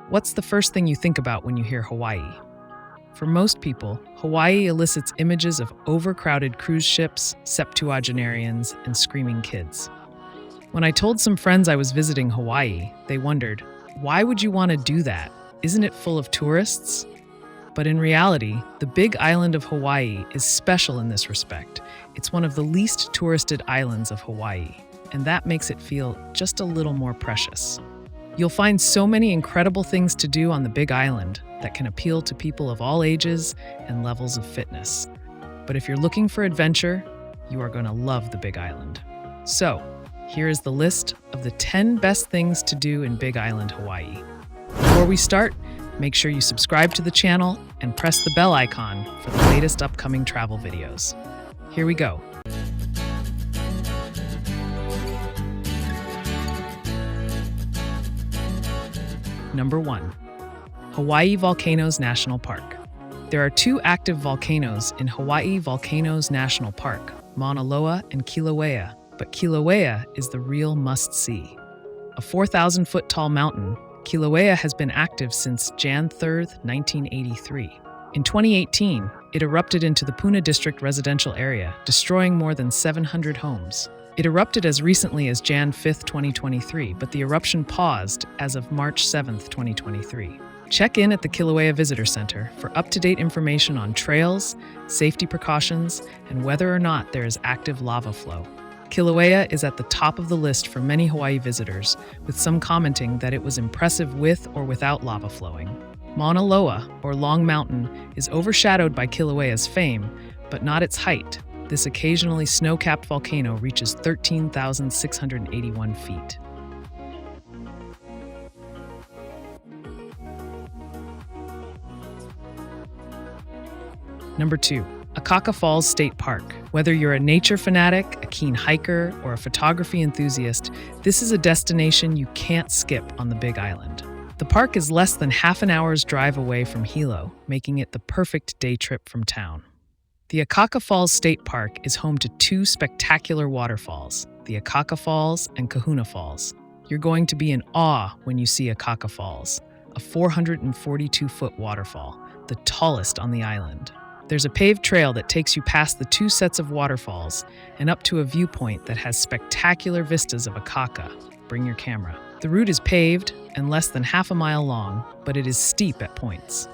What's the first thing you think about when you hear Hawaii? For most people, Hawaii elicits images of overcrowded cruise ships, septuagenarians, and screaming kids. When I told some friends I was visiting Hawaii, they wondered, why would you want to do that? Isn't it full of tourists? But in reality, the Big Island of Hawaii is special in this respect. It's one of the least touristed islands of Hawaii, and that makes it feel just a little more precious. You'll find so many incredible things to do on the Big Island that can appeal to people of all ages and levels of fitness. But if you're looking for adventure, you are going to love the Big Island. So, here is the list of the 10 best things to do in Big Island, Hawaii. Before we start, make sure you subscribe to the channel and press the bell icon for the latest upcoming travel videos. Here we go. Number 1. Hawaii Volcanoes National Park. There are 2 active volcanoes in Hawaii Volcanoes National Park, Mauna Loa and Kilauea, but Kilauea is the real must-see. A 4,000-foot tall mountain, Kilauea has been active since Jan 3, 1983. In 2018, it erupted into the Puna District residential area, destroying more than 700 homes. It erupted as recently as Jan 5, 2023, but the eruption paused as of March 7, 2023. Check in at the Kilauea Visitor Center for up-to-date information on trails, safety precautions, and whether or not there is active lava flow. Kilauea is at the top of the list for many Hawaii visitors, with some commenting that it was impressive with or without lava flowing. Mauna Loa, or Long Mountain, is overshadowed by Kilauea's fame, but not its height. This occasionally snow-capped volcano reaches 13,681 feet. Number 2. Akaka Falls State Park. Whether you're a nature fanatic, a keen hiker, or a photography enthusiast, this is a destination you can't skip on the Big Island. The park is less than half an hour's drive away from Hilo, making it the perfect day trip from town. The Akaka Falls State Park is home to 2 spectacular waterfalls, the Akaka Falls and Kahuna Falls. You're going to be in awe when you see Akaka Falls, a 442-foot waterfall, the tallest on the island. There's a paved trail that takes you past the 2 sets of waterfalls and up to a viewpoint that has spectacular vistas of Akaka. Bring your camera. The route is paved and less than half a mile long, but it is steep at points.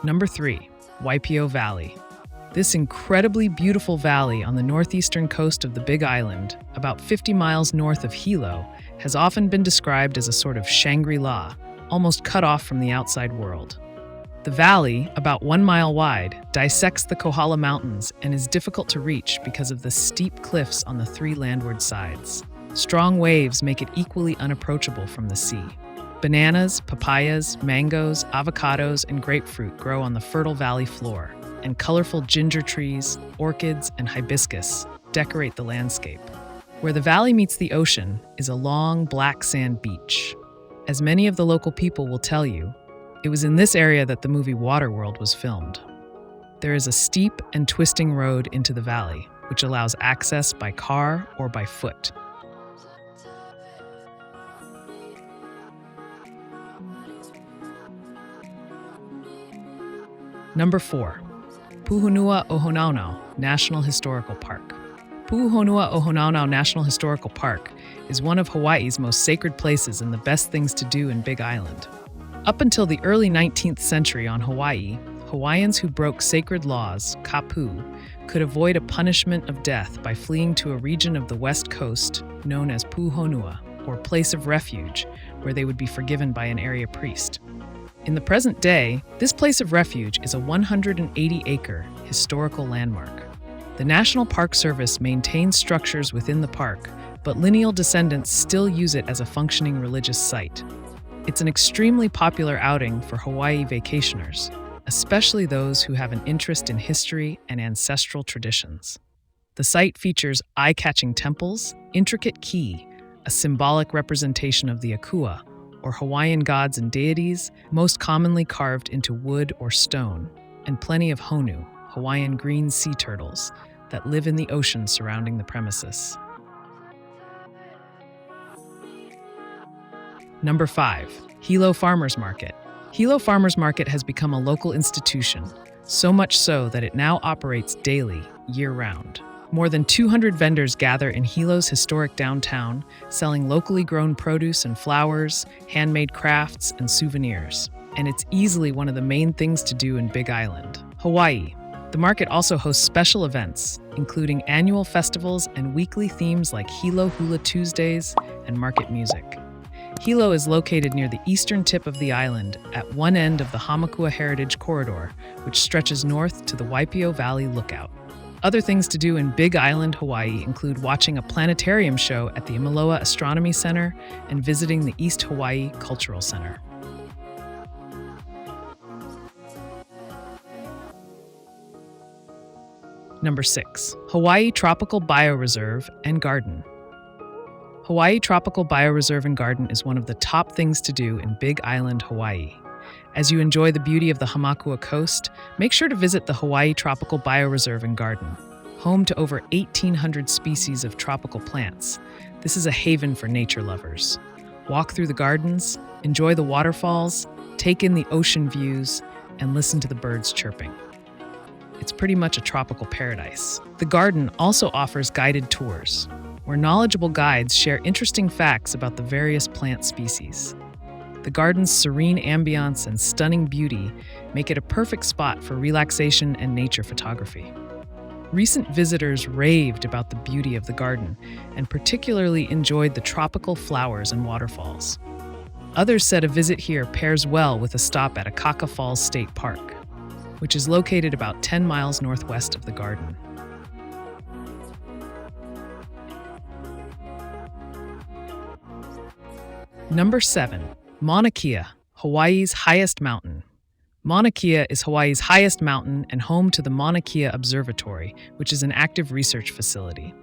Number 3. Waipio Valley. This incredibly beautiful valley on the northeastern coast of the Big Island, about 50 miles north of Hilo, has often been described as a sort of Shangri-La, almost cut off from the outside world. The valley, about 1 mile wide, dissects the Kohala Mountains and is difficult to reach because of the steep cliffs on the 3 landward sides. Strong waves make it equally unapproachable from the sea. Bananas, papayas, mangoes, avocados, and grapefruit grow on the fertile valley floor, and colorful ginger trees, orchids, and hibiscus decorate the landscape. Where the valley meets the ocean is a long black sand beach. As many of the local people will tell you, it was in this area that the movie Waterworld was filmed. There is a steep and twisting road into the valley, which allows access by car or by foot. Number 4. Puhonua Ohonaunau National Historical Park. Puhonua Ohonaunau National Historical Park is one of Hawaii's most sacred places and the best things to do in Big Island. Up until the early 19th century on Hawaii, Hawaiians who broke sacred laws, kapu, could avoid a punishment of death by fleeing to a region of the west coast known as Puhonua, or place of refuge, where they would be forgiven by an area priest. In the present day, this place of refuge is a 180-acre historical landmark. The National Park Service maintains structures within the park, but lineal descendants still use it as a functioning religious site. It's an extremely popular outing for Hawaii vacationers, especially those who have an interest in history and ancestral traditions. The site features eye-catching temples, intricate ki, a symbolic representation of the Akua, or Hawaiian gods and deities, most commonly carved into wood or stone, and plenty of honu, Hawaiian green sea turtles, that live in the ocean surrounding the premises. Number 5. Hilo Farmers Market. Hilo Farmers Market has become a local institution, so much so that it now operates daily, year-round. More than 200 vendors gather in Hilo's historic downtown, selling locally grown produce and flowers, handmade crafts, and souvenirs. And it's easily one of the main things to do in Big Island, Hawaii. The market also hosts special events, including annual festivals and weekly themes like Hilo Hula Tuesdays and market music. Hilo is located near the eastern tip of the island at one end of the Hamakua Heritage Corridor, which stretches north to the Waipio Valley Lookout. Other things to do in Big Island, Hawaii include watching a planetarium show at the Imaloa Astronomy Center and visiting the East Hawaii Cultural Center. Number 6. Hawaii Tropical Bioreserve and Garden. Hawaii Tropical Bioreserve and Garden is one of the top things to do in Big Island, Hawaii. As you enjoy the beauty of the Hamakua coast, make sure to visit the Hawaii Tropical Bioreserve and Garden, home to over 1,800 species of tropical plants. This is a haven for nature lovers. Walk through the gardens, enjoy the waterfalls, take in the ocean views, and listen to the birds chirping. It's pretty much a tropical paradise. The garden also offers guided tours, where knowledgeable guides share interesting facts about the various plant species. The garden's serene ambiance and stunning beauty make it a perfect spot for relaxation and nature photography. Recent visitors raved about the beauty of the garden and particularly enjoyed the tropical flowers and waterfalls. Others said a visit here pairs well with a stop at Akaka Falls State Park, which is located about 10 miles northwest of the garden. Number 7. Mauna Kea, Hawaii's highest mountain. Mauna Kea is Hawaii's highest mountain and home to the Mauna Kea Observatory, which is an active research facility.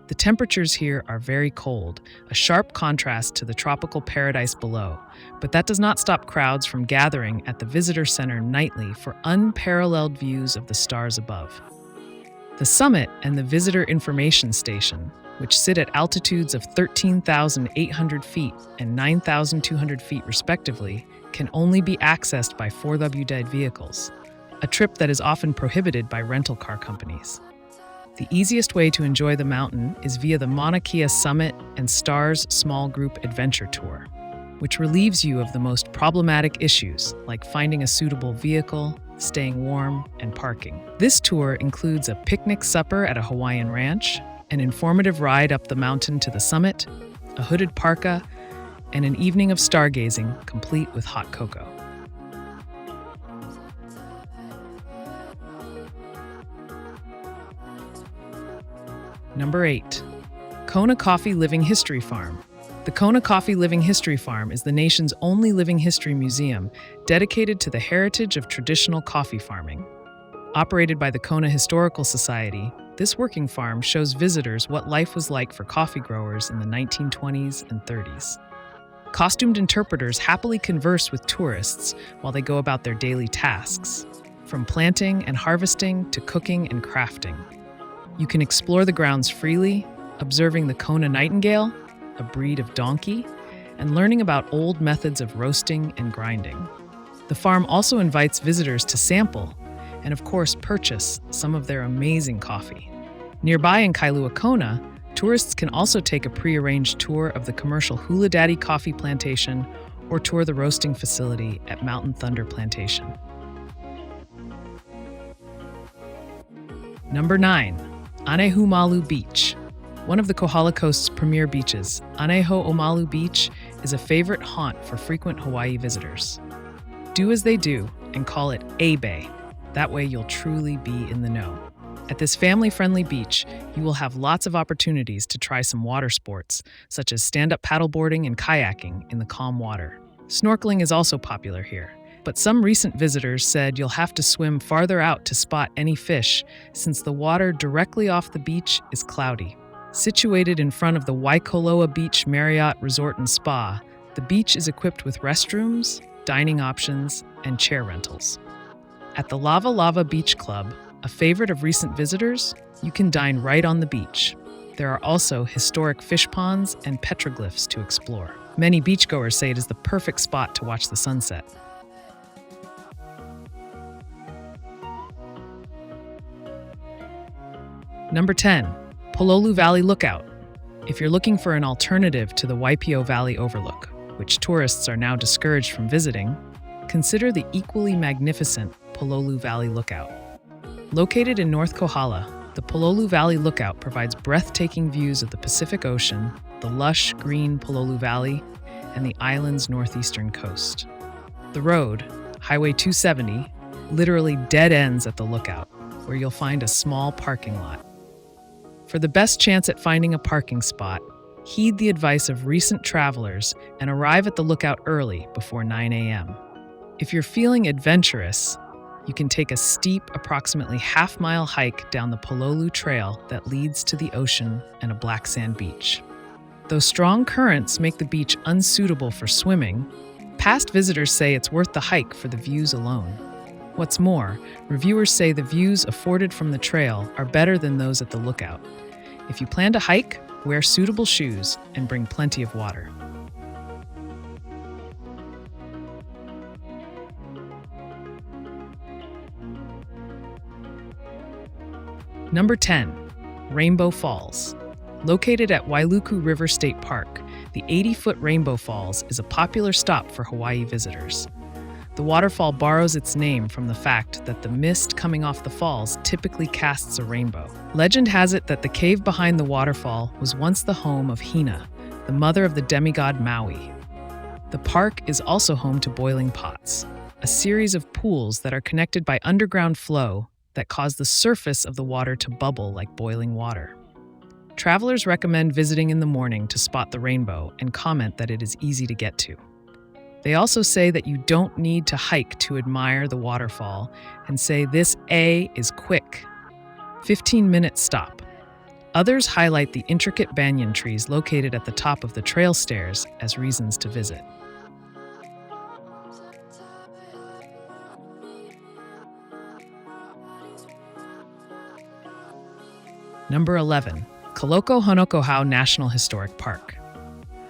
The temperatures here are very cold, a sharp contrast to the tropical paradise below, but that does not stop crowds from gathering at the visitor center nightly for unparalleled views of the stars above. The summit and the visitor information station, which sit at altitudes of 13,800 feet and 9,200 feet respectively, can only be accessed by 4WD vehicles, a trip that is often prohibited by rental car companies. The easiest way to enjoy the mountain is via the Mauna Kea Summit and Stars Small Group Adventure Tour, which relieves you of the most problematic issues like finding a suitable vehicle, staying warm, and parking. This tour includes a picnic supper at a Hawaiian ranch, an informative ride up the mountain to the summit, a hooded parka, and an evening of stargazing complete with hot cocoa. Number 8. Kona Coffee Living History Farm. The Kona Coffee Living History Farm is the nation's only living history museum dedicated to the heritage of traditional coffee farming. Operated by the Kona Historical Society, this working farm shows visitors what life was like for coffee growers in the 1920s and 30s. Costumed interpreters happily converse with tourists while they go about their daily tasks, from planting and harvesting to cooking and crafting. You can explore the grounds freely, observing the Kona nightingale, a breed of donkey, and learning about old methods of roasting and grinding. The farm also invites visitors to sample and, of course, purchase some of their amazing coffee. Nearby in Kailua Kona, tourists can also take a pre-arranged tour of the commercial Hula Daddy coffee plantation or tour the roasting facility at Mountain Thunder Plantation. Number 9. Anehumalu Beach. One of the Kohala Coast's premier beaches, Aneho'omalu Beach is a favorite haunt for frequent Hawaii visitors. Do as they do and call it A-Bay. That way you'll truly be in the know. At this family-friendly beach, you will have lots of opportunities to try some water sports, such as stand-up paddleboarding and kayaking in the calm water. Snorkeling is also popular here, but some recent visitors said you'll have to swim farther out to spot any fish, since the water directly off the beach is cloudy. Situated in front of the Waikoloa Beach Marriott Resort and Spa, the beach is equipped with restrooms, dining options, and chair rentals. At the Lava Lava Beach Club, A favorite of recent visitors? You can dine right on the beach. There are also historic fish ponds and petroglyphs to explore. Many beachgoers say it is the perfect spot to watch the sunset. Number 10. Pololu Valley Lookout. If you're looking for an alternative to the Waipio Valley Overlook, which tourists are now discouraged from visiting, consider the equally magnificent Pololu Valley Lookout. Located in North Kohala, the Pololu Valley Lookout provides breathtaking views of the Pacific Ocean, the lush green Pololu Valley, and the island's northeastern coast. The road, Highway 270, literally dead ends at the lookout, where you'll find a small parking lot. For the best chance at finding a parking spot, heed the advice of recent travelers and arrive at the lookout early before 9 a.m. If you're feeling adventurous, you can take a steep, approximately half-mile hike down the Pololu Trail that leads to the ocean and a black sand beach. Though strong currents make the beach unsuitable for swimming, past visitors say it's worth the hike for the views alone. What's more, reviewers say the views afforded from the trail are better than those at the lookout. If you plan to hike, wear suitable shoes and bring plenty of water. Number 10. Rainbow Falls. Located at Wailuku River State Park, the 80-foot Rainbow Falls is a popular stop for Hawaii visitors. The waterfall borrows its name from the fact that the mist coming off the falls typically casts a rainbow. Legend has it that the cave behind the waterfall was once the home of Hina, the mother of the demigod Maui. The park is also home to boiling pots, a series of pools that are connected by underground flow that cause the surface of the water to bubble like boiling water. Travelers recommend visiting in the morning to spot the rainbow and comment that it is easy to get to. They also say that you don't need to hike to admire the waterfall and say this is quick. 15-minute stop. Others highlight the intricate banyan trees located at the top of the trail stairs as reasons to visit. Number 11. Kaloko-Honokohau National Historic Park.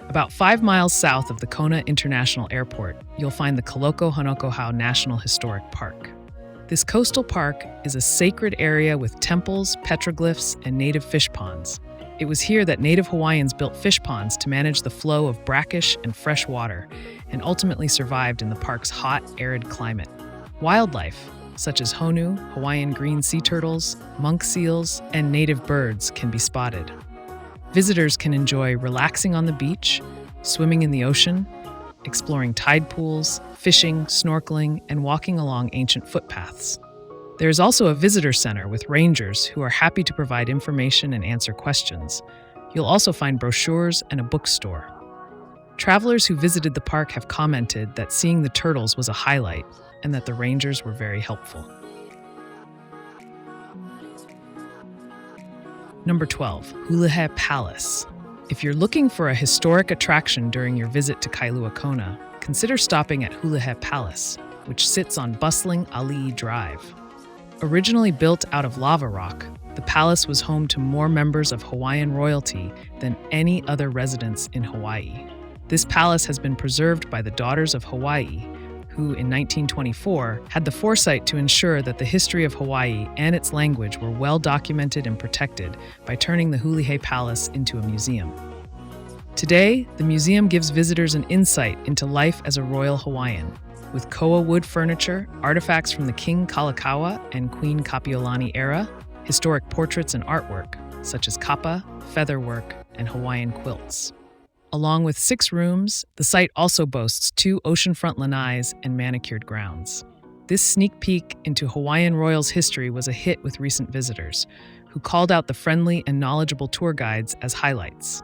About 5 miles south of the Kona International Airport, you'll find the Kaloko-Honokohau National Historic Park. This coastal park is a sacred area with temples, petroglyphs, and native fish ponds. It was here that native Hawaiians built fish ponds to manage the flow of brackish and fresh water, and ultimately survived in the park's hot, arid climate. Wildlife, such as honu, Hawaiian green sea turtles, monk seals, and native birds can be spotted. Visitors can enjoy relaxing on the beach, swimming in the ocean, exploring tide pools, fishing, snorkeling, and walking along ancient footpaths. There is also a visitor center with rangers who are happy to provide information and answer questions. You'll also find brochures and a bookstore. Travelers who visited the park have commented that seeing the turtles was a highlight and that the rangers were very helpful. Number 12. Hulihee Palace. If you're looking for a historic attraction during your visit to Kailua Kona, consider stopping at Hulihee Palace, which sits on bustling Ali'i Drive. Originally built out of lava rock, the palace was home to more members of Hawaiian royalty than any other residence in Hawaii. This palace has been preserved by the Daughters of Hawaii, who in 1924 had the foresight to ensure that the history of Hawaii and its language were well documented and protected by turning the Hulihee Palace into a museum. Today, the museum gives visitors an insight into life as a royal Hawaiian, with koa wood furniture, artifacts from the King Kalakaua and Queen Kapiolani era, historic portraits and artwork, such as kapa, featherwork, and Hawaiian quilts. Along with 6 rooms, the site also boasts 2 oceanfront lanais and manicured grounds. This sneak peek into Hawaiian royals' history was a hit with recent visitors, who called out the friendly and knowledgeable tour guides as highlights.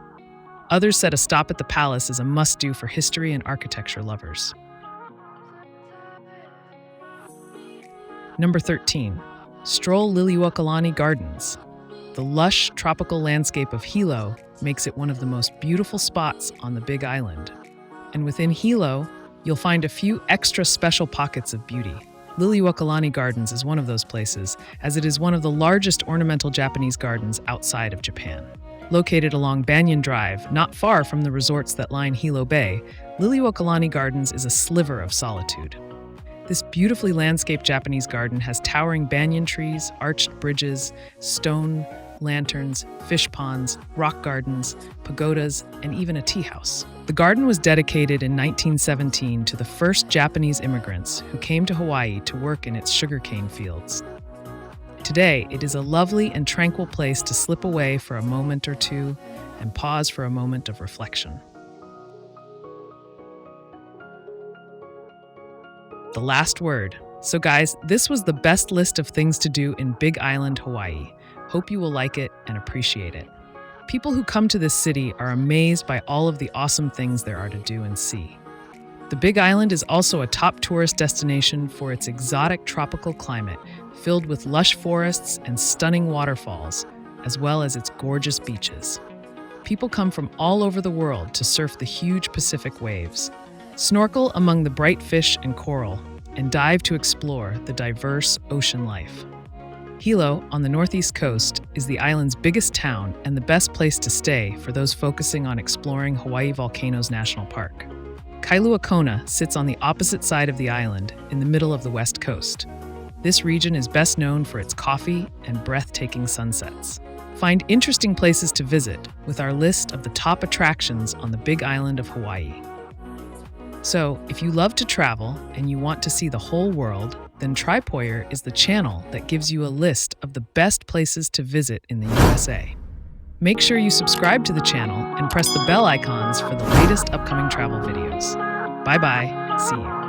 Others said a stop at the palace is a must-do for history and architecture lovers. Number 13. Stroll Liliuokalani Gardens. The lush tropical landscape of Hilo makes it one of the most beautiful spots on the Big Island. And within Hilo, you'll find a few extra special pockets of beauty. Liliuokalani Gardens is one of those places, as it is one of the largest ornamental Japanese gardens outside of Japan. Located along Banyan Drive, not far from the resorts that line Hilo Bay, Liliuokalani Gardens is a sliver of solitude. This beautifully landscaped Japanese garden has towering banyan trees, arched bridges, stone lanterns, fish ponds, rock gardens, pagodas, and even a tea house. The garden was dedicated in 1917 to the first Japanese immigrants who came to Hawaii to work in its sugarcane fields. Today, it is a lovely and tranquil place to slip away for a moment or two and pause for a moment of reflection. The last word. So guys, this was the best list of things to do in Big Island, Hawaii. Hope you will like it and appreciate it. People who come to this city are amazed by all of the awesome things there are to do and see. The Big Island is also a top tourist destination for its exotic tropical climate, filled with lush forests and stunning waterfalls, as well as its gorgeous beaches. People come from all over the world to surf the huge Pacific waves, snorkel among the bright fish and coral, and dive to explore the diverse ocean life. Hilo, on the northeast coast, is the island's biggest town and the best place to stay for those focusing on exploring Hawaii Volcanoes National Park. Kailua Kona sits on the opposite side of the island, in the middle of the west coast. This region is best known for its coffee and breathtaking sunsets. Find interesting places to visit with our list of the top attractions on the Big Island of Hawaii. So, if you love to travel and you want to see the whole world, then Tripoyer is the channel that gives you a list of the best places to visit in the USA. Make sure you subscribe to the channel and press the bell icons for the latest upcoming travel videos. Bye-bye. See you.